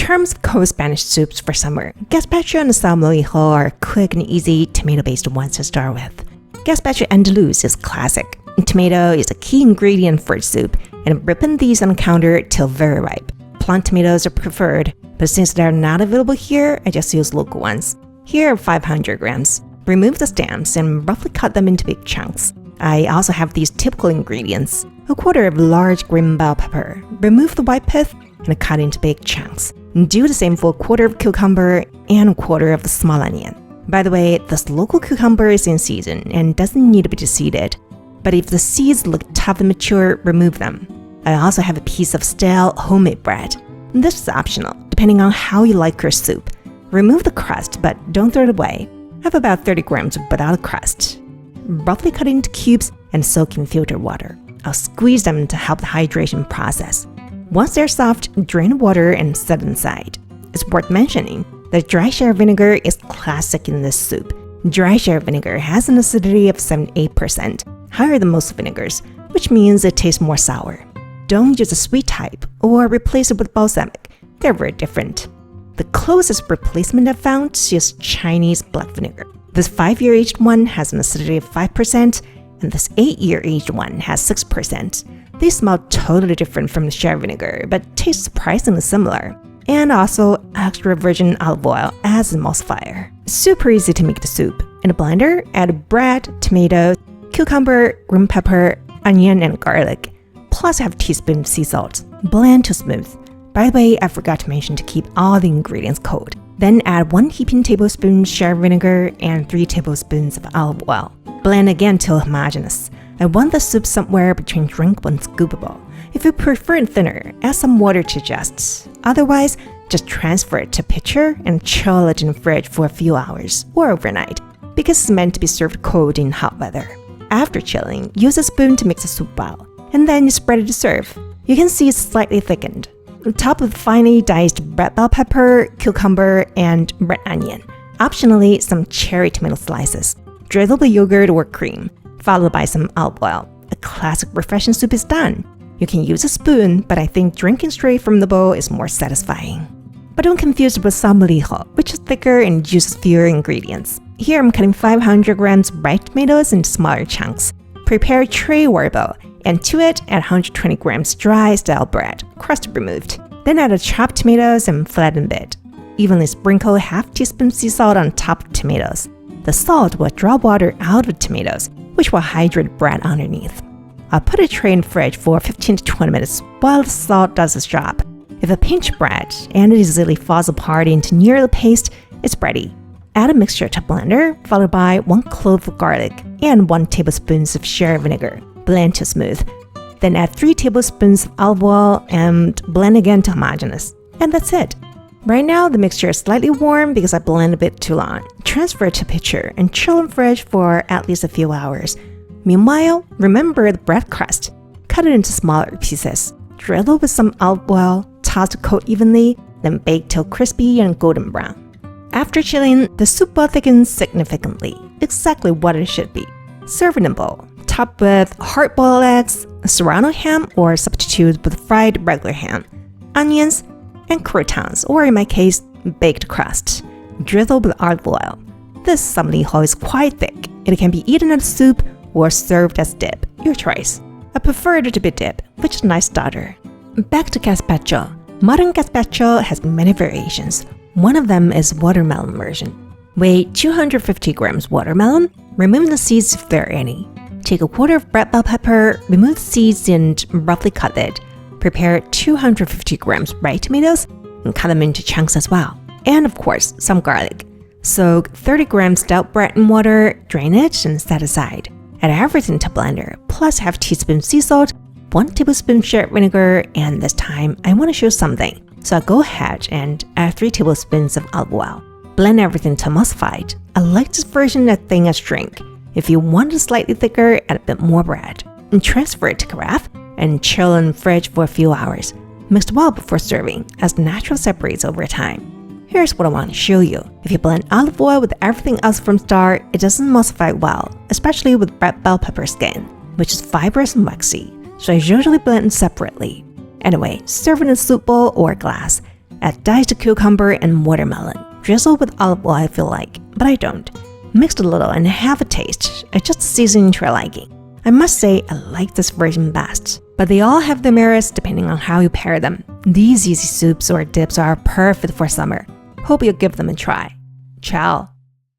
terms of cold Spanish soups for summer, Gazpacho and Salmorejo are quick and easy tomato-based ones to start with. Gazpacho Andaluz is classic. Tomato is a key ingredient for soup, and ripen these on the counter till very ripe. Plant tomatoes are preferred, but since they're not available here, I just use local ones. Here are 500 grams. Remove the stems and roughly cut them into big chunks. I also have these typical ingredients. A quarter of large green bell pepper. Remove the white pith and cut into big chunks. Do the same for a quarter of cucumber and a quarter of the small onion. By the way, this local cucumber is in season and doesn't need to be seeded. But if the seeds look tough and mature, remove them. I also have a piece of stale homemade bread. This is optional, depending on how you like your soup. Remove the crust, but don't throw it away. I have about 30 grams without a crust. Roughly cut into cubes and soak in filtered water. I'll squeeze them to help the hydration process. Once they're soft, drain the water and set them aside. It's worth mentioning that dry sherry vinegar is classic in this soup. Dry sherry vinegar has an acidity of 78%, higher than most vinegars, which means it tastes more sour. Don't use a sweet type or replace it with balsamic. They're very different. The closest replacement I've found is Chinese black vinegar. This 5-year aged one has an acidity of 5%, and this 8-year aged one has 6%. They smell totally different from the sherry vinegar, but taste surprisingly similar. And also, extra virgin olive oil as emulsifier. Super easy to make the soup. In a blender, add bread, tomatoes, cucumber, green pepper, onion, and garlic. Plus have a teaspoon of sea salt. Blend to smooth. By the way, I forgot to mention to keep all the ingredients cold. Then add 1 heaping tablespoon sherry vinegar and 3 tablespoons of olive oil. Blend again till homogeneous. I want the soup somewhere between drinkable and scoopable. If you prefer it thinner, add some water to adjust. Otherwise, just transfer it to a pitcher and chill it in the fridge for a few hours or overnight, because it's meant to be served cold in hot weather. After chilling, use a spoon to mix the soup well, and then you spread it to serve. You can see it's slightly thickened. Top with finely diced red bell pepper, cucumber, and red onion. Optionally, some cherry tomato slices. Drizzle the yogurt or cream, followed by some olive oil. A classic refreshing soup is done. You can use a spoon, but I think drinking straight from the bowl is more satisfying. But don't confuse it with salmorejo, which is thicker and uses fewer ingredients. Here I'm cutting 500 grams ripe tomatoes into smaller chunks. Prepare a tray or bowl, and to it add 120 grams dry stale bread, crust removed. Then add the chopped tomatoes and flatten a bit. Evenly sprinkle half teaspoon sea salt on top of tomatoes. The salt will draw water out of the tomatoes, which will hydrate bread underneath. I'll put a tray in the fridge for 15 to 20 minutes while the salt does its job. If a pinch bread and it easily falls apart into near the paste, it's ready. Add a mixture to a blender, followed by 1 clove of garlic and 1 tablespoon of sherry vinegar. Blend to smooth. Then add 3 tablespoons of olive oil and blend again to homogeneous. And that's it. Right now, the mixture is slightly warm because I blended a bit too long. Transfer it to a pitcher and chill in the fridge for at least a few hours. Meanwhile, remember the bread crust. Cut it into smaller pieces. Drizzle with some olive oil, toss to coat evenly, then bake till crispy and golden brown. After chilling, the soup will thicken significantly, exactly what it should be. Serve in a bowl, topped with hard-boiled eggs, serrano ham or substitute with fried regular ham, onions, and croutons, or in my case, baked crust. Drizzle with olive oil. This salmorejo is quite thick. It can be eaten as soup or served as dip, your choice. I prefer it to be dip, which is a nice starter. Back to gazpacho. Modern gazpacho has many variations. One of them is watermelon version. Weigh 250 grams watermelon, remove the seeds if there are any. Take a quarter of red bell pepper, remove the seeds and roughly cut it. Prepare 250 grams ripe tomatoes and cut them into chunks as well. And of course, some garlic. Soak 30 grams stout bread in water, drain it and set aside. Add everything to blender, plus half teaspoon sea salt, 1 tablespoon sherry vinegar, and this time I want to show something. So I'll go ahead and add 3 tablespoons of olive oil. Blend everything to emulsified. I like this version as thin as drink. If you want it slightly thicker, add a bit more bread. And transfer it to carafe and chill in the fridge for a few hours. Mix well before serving, as the natural separates over time. Here's what I want to show you. If you blend olive oil with everything else from start, it doesn't emulsify well, especially with red bell pepper skin, which is fibrous and waxy, so I usually blend separately. Anyway, serve in a soup bowl or glass. Add diced cucumber and watermelon. Drizzle with olive oil if you like, but I don't. Mix a little and have a taste. Adjust seasoning to your liking. I must say I like this version best, but they all have their merits depending on how you pair them. These easy soups or dips are perfect for summer. Hope you'll give them a try. Ciao!